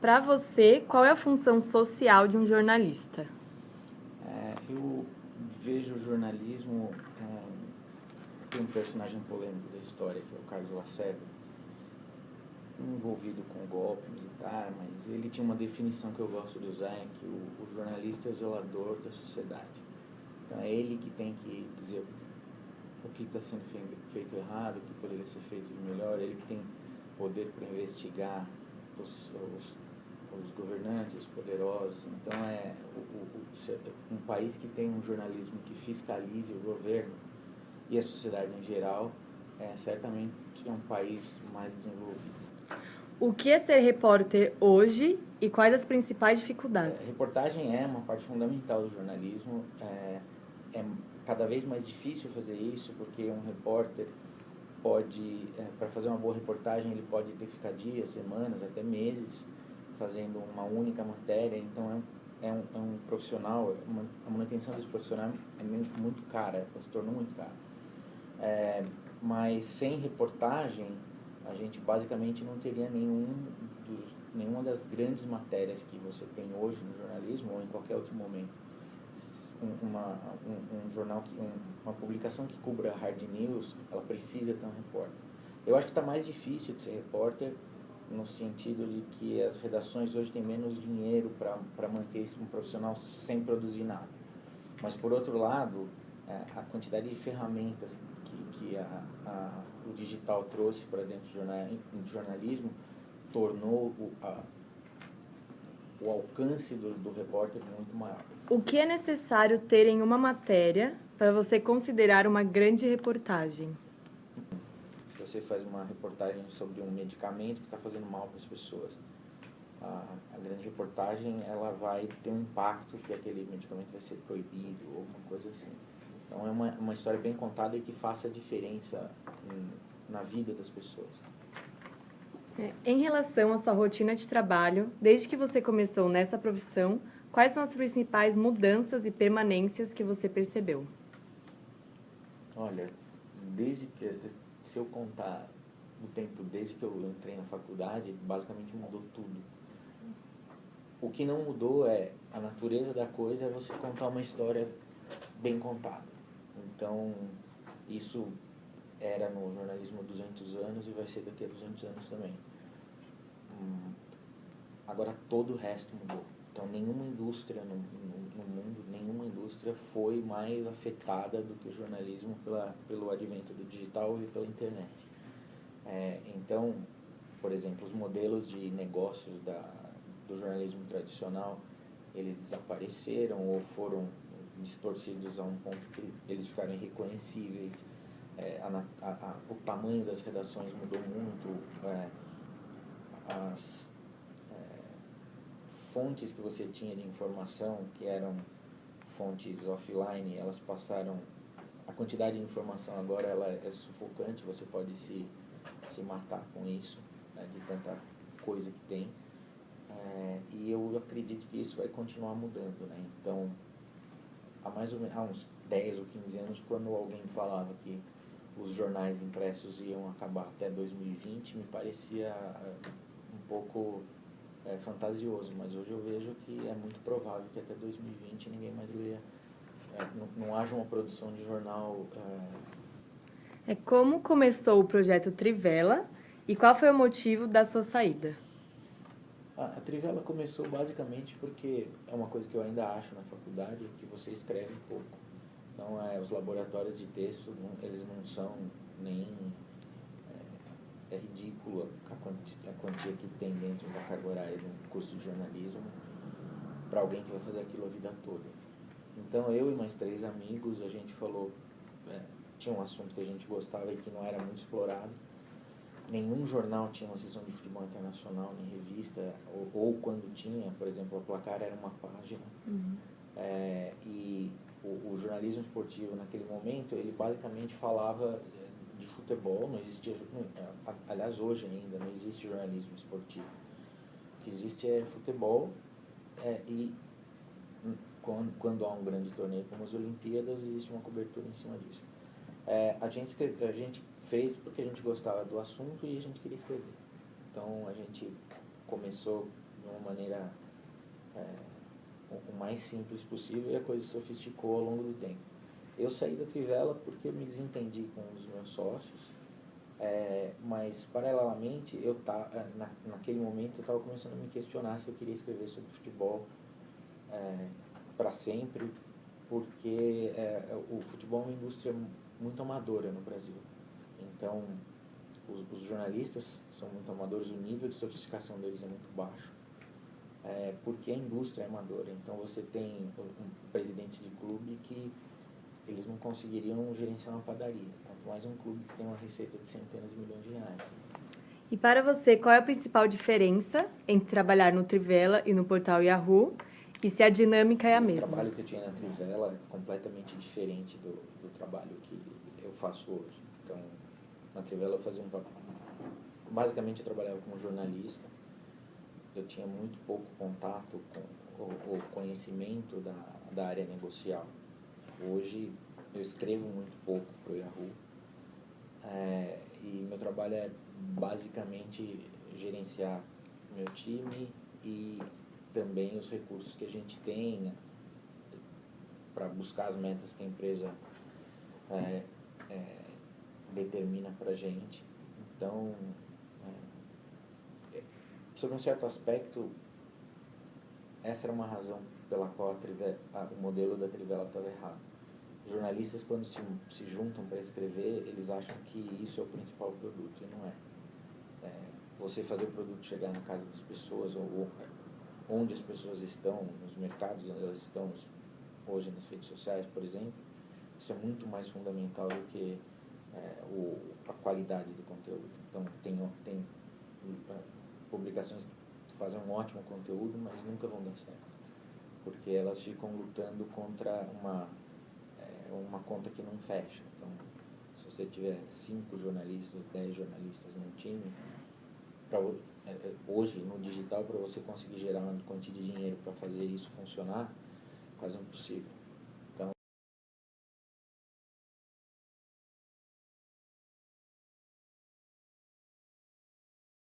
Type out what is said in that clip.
Para você, qual é a função social de um jornalista? Eu vejo o jornalismo... tem um personagem polêmico da história, que é o Carlos Lacerda, envolvido com o golpe militar, mas ele tinha uma definição que eu gosto de usar, é que o jornalista é o zelador da sociedade. Então é ele que tem que dizer o que está sendo feito errado, o que poderia ser feito de melhor, ele que tem poder para investigar os governantes, os poderosos. Então um país que tem um jornalismo que fiscalize o governo e a sociedade em geral, certamente é um país mais desenvolvido. O que é ser repórter hoje e quais as principais dificuldades? Reportagem é uma parte fundamental do jornalismo. É cada vez mais difícil fazer isso, porque um repórter pode, para fazer uma boa reportagem, ele pode ter que ficar dias, semanas, até meses fazendo uma única matéria. Então é um profissional, a manutenção desse profissional é muito cara, se tornou muito cara. Mas sem reportagem, a gente basicamente não teria nenhuma das grandes matérias que você tem hoje no jornalismo ou em qualquer outro momento. Um jornal, uma publicação que cubra hard news, ela precisa ter um repórter. Eu acho que está mais difícil de ser repórter no sentido de que as redações hoje têm menos dinheiro para manter um profissional sem produzir nada. Mas, por outro lado, a quantidade de ferramentas que o digital trouxe para dentro do jornalismo tornou o alcance do repórter muito maior. O que é necessário ter em uma matéria para você considerar uma grande reportagem? Se você faz uma reportagem sobre um medicamento que está fazendo mal para as pessoas, a grande reportagem ela vai ter um impacto que aquele medicamento vai ser proibido ou alguma coisa assim. Então é uma história bem contada e que faça diferença na vida das pessoas. Em relação à sua rotina de trabalho, desde que você começou nessa profissão, quais são as principais mudanças e permanências que você percebeu? Olha, se eu contar o tempo desde que eu entrei na faculdade, basicamente mudou tudo. O que não mudou é a natureza da coisa, é você contar uma história bem contada. Então, isso era no jornalismo há 200 anos e vai ser daqui a 200 anos também. Agora todo o resto mudou. Então nenhuma indústria no mundo, nenhuma indústria foi mais afetada do que o jornalismo pelo advento do digital e pela internet. Então, por exemplo, os modelos de negócios do jornalismo tradicional, eles desapareceram ou foram distorcidos a um ponto que eles ficaram irreconhecíveis. O tamanho das redações mudou muito. As fontes que você tinha de informação, que eram fontes offline, elas passaram... A quantidade de informação agora ela é sufocante, você pode se matar com isso, né, de tanta coisa que tem. E eu acredito que isso vai continuar mudando, né? Então, há uns 10 ou 15 anos, quando alguém falava que os jornais impressos iam acabar até 2020, me parecia um pouco fantasioso, mas hoje eu vejo que é muito provável que até 2020 ninguém mais leia, não haja uma produção de jornal. Como começou o projeto Trivela e qual foi o motivo da sua saída? A Trivela começou basicamente porque é uma coisa que eu ainda acho na faculdade, que você escreve pouco. Então, os laboratórios de texto, eles não são nem... É ridículo a quantia que tem dentro da carga horária de um curso de jornalismo para alguém que vai fazer aquilo a vida toda. Então, eu e mais 3 amigos, a gente falou... tinha um assunto que a gente gostava e que não era muito explorado. Nenhum jornal tinha uma seção de futebol internacional, nem revista, ou quando tinha, por exemplo, a Placar era uma página. Uhum. E o jornalismo esportivo naquele momento, ele basicamente falava de futebol, não existia, aliás hoje ainda não existe jornalismo esportivo. O que existe é futebol, e quando há um grande torneio como as Olimpíadas, existe uma cobertura em cima disso. A gente fez porque a gente gostava do assunto e a gente queria escrever. Então a gente começou de uma maneira o mais simples possível, e a coisa se sofisticou ao longo do tempo. Eu saí da Trivela porque eu me desentendi com um dos meus sócios, mas paralelamente naquele momento eu estava começando a me questionar se eu queria escrever sobre futebol para sempre, porque o futebol é uma indústria muito amadora no Brasil. Então, os jornalistas são muito amadores, o nível de sofisticação deles é muito baixo, porque a indústria é amadora. Então, você tem um presidente de clube que eles não conseguiriam gerenciar uma padaria, quanto mais um clube que tem uma receita de centenas de milhões de reais. E para você, qual é a principal diferença entre trabalhar no Trivela e no portal Yahoo? E se a dinâmica é a mesma? O trabalho que eu tinha na Trivela é completamente diferente do trabalho que eu faço hoje. Então, na Trivela eu fazia basicamente eu trabalhava como jornalista. Eu tinha muito pouco contato com o conhecimento da área negocial. Hoje eu escrevo muito pouco para o Yahoo, e meu trabalho é basicamente gerenciar meu time e também os recursos que a gente tem para buscar as metas que a empresa determina para a gente. Então, sobre um certo aspecto, essa era uma razão pela qual o modelo da Trivela estava errado. Jornalistas, quando se juntam para escrever, eles acham que isso é o principal produto, e não é. Você fazer o produto chegar na casa das pessoas, ou onde as pessoas estão, nos mercados onde elas estão hoje, nas redes sociais, por exemplo, isso é muito mais fundamental do que a qualidade do conteúdo. Então, tem publicações que fazem um ótimo conteúdo, mas nunca vão dar certo, porque elas ficam lutando contra uma conta que não fecha. Então, se você tiver 5 jornalistas, 10 jornalistas num time, hoje no digital, para você conseguir gerar uma quantia de dinheiro para fazer isso funcionar, quase impossível.